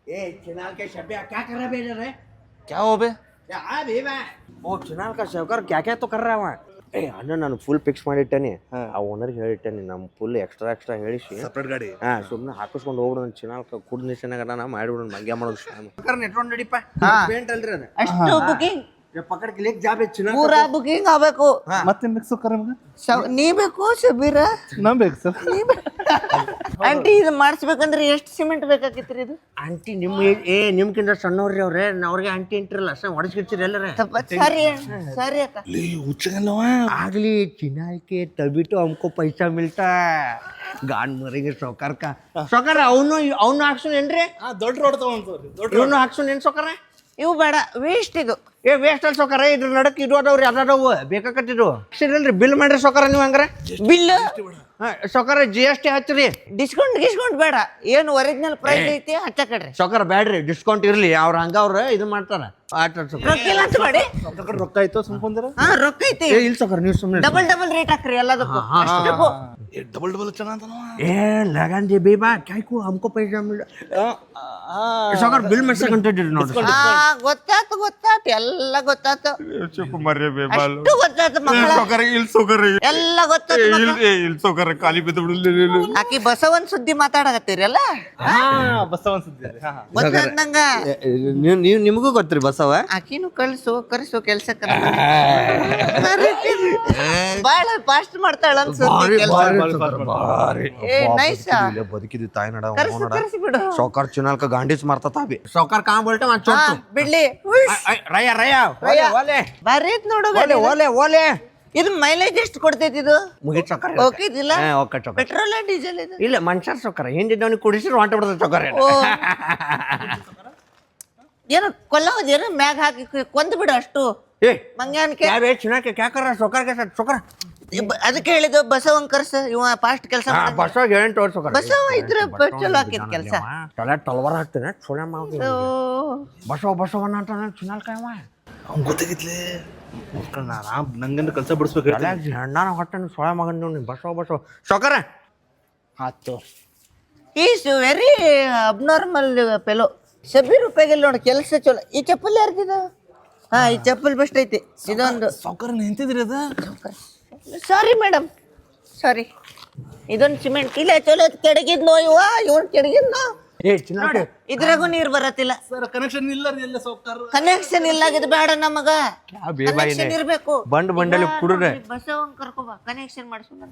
ए चिनाल के शब्या क्या कर रहा है बेटा रे? क्या हो बे? आ भीमा ओ चिनाल का शवकर क्या क्या तो कर रहा है वहाँ. ಏ ಅಣ್ಣ ನಾನು ಫುಲ್ ಫಿಕ್ಸ್ ಮಾಡಿಟ್ಟೇನೆ. ಆ ಓನರ್ಗೆ ಹೇಳಿಟ್ಟೇನೆ ನಮ್ಮ ಫುಲ್ ಎಕ್ಸ್ಟ್ರಾ ಹೇಳಿಸಿ ಸಪ್ರೇಟ್ ಗಾಡಿ ಸುಮ್ಮನೆ ಹಾಕಿಸ್ಕೊಂಡು ಹೋಗ್ಬಿಡೋಣ ಚಿನಾಲ್ ಕುಡ್ ನಿಶನಾಗ ನಾನು ಮಾಡಿಬಿಡೋಣ ಮಂಗ್ಯ ಮಾಡೋದು ನೆಟ್ಕೊಂಡು ನಡಿಪ ಪೇಂಟ್ ಅಲ್ರಿ ಅದು ಅಷ್ಟು ಬುಕಿಂಗ್ ಪಕ್ಕಕ್ಕೆ ಲೇಕ್ ಜಾಬ್ ಚಿನಾಲ್ ಪೂರಾ ಬುಕಿಂಗ್ ಆಗಬೇಕು. ಮತ್ತೆ ಸೌಕರ್ ನೀ ಬೇಕು ಶಬೀರ, ನಾ ಬೇಕು ಸರ್. ಆಂಟಿ ಇದು ಮಾಡಿಸ್ಬೇಕಂದ್ರೆ ಎಷ್ಟು ಸಿಮೆಂಟ್ ಬೇಕಾಗಿತ್ರಿ ಇದು? ಆಂಟಿ ನಿಮ್ಗಿಂತ ಸಣ್ಣವ್ರಿ ಅವ್ರೆ ಅವ್ರಿಗೆ ಆಂಟಿ ಅಂಟಿರಲ್ಲ ಅಷ್ಟ ಹೊಡಸ್ಕಿಡ್ತೀರಿ ಎಲ್ಲರೇ ಸರಿ ಸರಿ ಅಕ್ಕ. ಆಗ್ಲಿ ಚಿನಾಲ್ के तभी तो हमको पैसा मिलता है. ಗಾನ್ ಮರಿಗೆ ಸೌಕರ್ ಅವನು ಹಾಕ್ಸೋನ್ ಏನ್ರಿ? ದೊಡ್ಡ ರೋಡ್ ತಗೊಂಡ್ರಿ ಇವನು ಹಾಕ್ಸೋನ್ ಏನ್ ಸೌಕರ? ಇವು ಬೇಡ, ವೇಸ್ಟ್ ಇದು. ಏ ವೇಸ್ಟ್ ಅಲ್ಲಿ ಸೌಕರ ಇದ್ರ ನಡಕ್ ಇಡೋದವ್ರಿ ಅದಾದವು ಬೇಕಾಕತ್ತಿದ್ದು ಅಕ್ಷರಲ್ರಿ ಬಿಲ್ ಮಾಡ್ರಿ ಸೌಕರ ನೀವು ಹಂಗಾರೆ ಬಿಲ್ ಸೌಕರ GST ಹಚ್ಚ್ರಿ. ಡಿಸ್ಕೌಂಟ್ ಬೇಡ, ಏನು ಒರಿಜಿನಲ್ ಪ್ರೈಸ್ ಐತಿ ಹಚ್ಚಕಡ್ರಿ. ಸೌಕರ ಬ್ಯಾಡ್ರಿ ಡಿಸ್ಕೌಂಟ್ ಇರ್ಲಿ ಅವ್ರ ಹಂಗ ಇದು ಮಾಡ್ತಾರ ರೊಕ್ಕ ಇಲ್ಲ ಅಂತ ಮಾಡಿ. ರೊಕ್ಕ ಆಯ್ತು ಸುಮ್ಕೊಂಡ್ರ ರೊಕ್ಕ ಐತಿ, ಇಲ್ಲ ಸೌಕರ ನೀವು ಸುಮ್ಮನೆ ಡಬಲ್ ರೇಟ್ ಹಾಕ್ರಿ ಎಲ್ಲದಕ್ಕೂ. ಅಷ್ಟಕ್ಕೂ ಡಬಲ್ ಚೆನ್ನಾಗ ए लगन दे बेबा क्या को हमको पैसा मिल सौकर बिल में से घंटे ನೋಡ್ರಿ ಗೊತ್ತಾತು ಎಲ್ಲ ಗೊತ್ತಾತು. ಮರ್ರೆ ಬೇಬಾಲ್ ಅಷ್ಟು ಗೊತ್ತಾತು ಮಕ್ಕಳ, ಸೌಕರ್ ಇಲ್ಲ ಸೌಕರ್ ಎಲ್ಲ ಗೊತ್ತಾತು. ಇಲ್ಲ ಸೌಕರ್ ಖಾಲಿ ಬಿದ್ದು ಬಿಡಲಿಲ್ಲ. ಆಕಿ ಬಸವನ್ ಸುದ್ದಿ ಮಾತಾಡಕತ್ತೀರಲ್ಲ, ಬಸವನ್ ಸುದ್ದಿ ಗೊತ್ತಂದಂಗ. ನೀವು ನಿಮಗೂ ಗೊತ್ತ್ರಿ ಬಸವ ಆಕಿನೂ ಕರ್ಸು ಕೆಲ್ಸಕ್ಕ. ಬಾಳ ಫಾಸ್ಟ್ ಮಾಡ್ತಾಳ ಅನ್ಸುತ್ತೆ ಕೆಲ್ಸ. ಏ ನೈಸ್, ಬದುಕಿದ್ವಿ ತಾಯಿ ನಡ ಕರ್ಸಿ ಬಿಡು. ಸೌಕರ್ ಚುನಾಲ್ का गांडीच मारता था अभी सौकर कहां बोलते वहां चोट ಬಿಡ್ಲಿ. ರಯ್ಯ ಓಲೆ ಬಾರಿ ಐತ್ ನೋಡು ಓಲೆ ಇದು ಮೈಲೇಜ್ ಎಷ್ಟು ಕೊಡ್ತೈತಿ ಇದು? ಮುಗಿತ್ ಸೌಕರ್ ಓಕೆ ಇದಿಲ್ಲ, ಓಕೆ ಸೌಕರ್ ಪೆಟ್ರೋಲ್ ಡೀಸೆಲ್ ಇದು? ಇಲ್ಲ ಮನುಷ್ಯರ ಸೌಕರ್ ಹಿಂದಿದ್ದವನಿಗೆ ಕುಡಿಸಿ ಹೊಂಟ ಬಿಡ್ತದೆ ಸೌಕರ್. ಏನು ಕೊಲ್ಲೋದೇನು ಮ್ಯಾಗ ಹಾಕಿ ಕೊಂದ್ ಬಿಡು ಅಷ್ಟು ए ಮಂಗ್ಯಾನ್ಕೆ. क्या बे चुना के क्या कर रहा सौकर के साथ सौकर ಅದಕ್ಕೆ ಹೇಳಿದ್ದು ಬಸವನ್ ಕರ್ಸ, ಇವ ಫಾಸ್ಟ್ ಕೆಲಸ. ಬಸವ ಏನು ತೋರ್ ಸೌಕರ್ ಬಸವ ಇದ್ರೆ ಪೆಟ್ರೋಲ್ ಹಾಕಿದ ಕೆಲಸ. ತಲೆ ತಲವಾರ ಹಾಕ್ತೇನೆ ಸೋಳೆ ಮಾವ ಬಸವಣ್ಣ ಅಂತ ಚುನಾಲ್ ಕಾಯವ ಅವ್ನು ಗೊತ್ತಾಗಿತ್ಲೆ ನಂಗಂದ್ರೆ ಕೆಲಸ ಬಿಡಿಸ್ಬೇಕು. ತಲೆ ಹೆಣ್ಣಾನ ಹೊಟ್ಟೆ ಸೋಳೆ ಮಗನ್ ನೋಡಿ ಬಸವ ಸೌಕರ ಆತು. Is very abnormal fellow. Shabbir ರೂಪಾಯಿಗೆ ನೋಡಿ ಕೆಲಸ ಚಲೋ. ಈ ಚಪ್ಪಲ್ ಯಾರ್ದಿದ? ಈ ಚಪ್ಪಲ್ ಬೆಸ್ಟ್ ಐತಿ. ಇದೊಂದು ಸೌಕರ್ ನಿಂತಿದ್ರಿ ಅದ. ಸಾರಿ ಮೇಡಮ್, ಸಾರಿ. ಇದೊಂದು ಸಿಮೆಂಟ್ ಇಲ್ಲ ಚಲೋ ಕೆಡಗಿದ್ನೋ ಇವನ್ ಕೆಡಗಿದ್ನೋ. ಏ ಚುನಾಲ್ ಇದ್ರಾಗೂ ನೀರ್ ಬರತ್ತಿಲ್ಲ. ಸರ್ ಕನೆಕ್ಷನ್ ಇಲ್ಲ ರೀ ಎಲ್ಲ ಸೌಕರ್. ಕನೆಕ್ಷನ್ ಇಲ್ಲ ಇದು ಬೇಡ ನಮಗ. ಕನೆಕ್ಷನ್ ಇರ್ಬೇಕು. ಬಂಡಲ್ಲಿ ಕುಡ್ರೆ ಬಸವನ್ ಕರ್ಕೊಬ ಕನೆಕ್ಷನ್ ಮಾಡ್ಸೋಣ.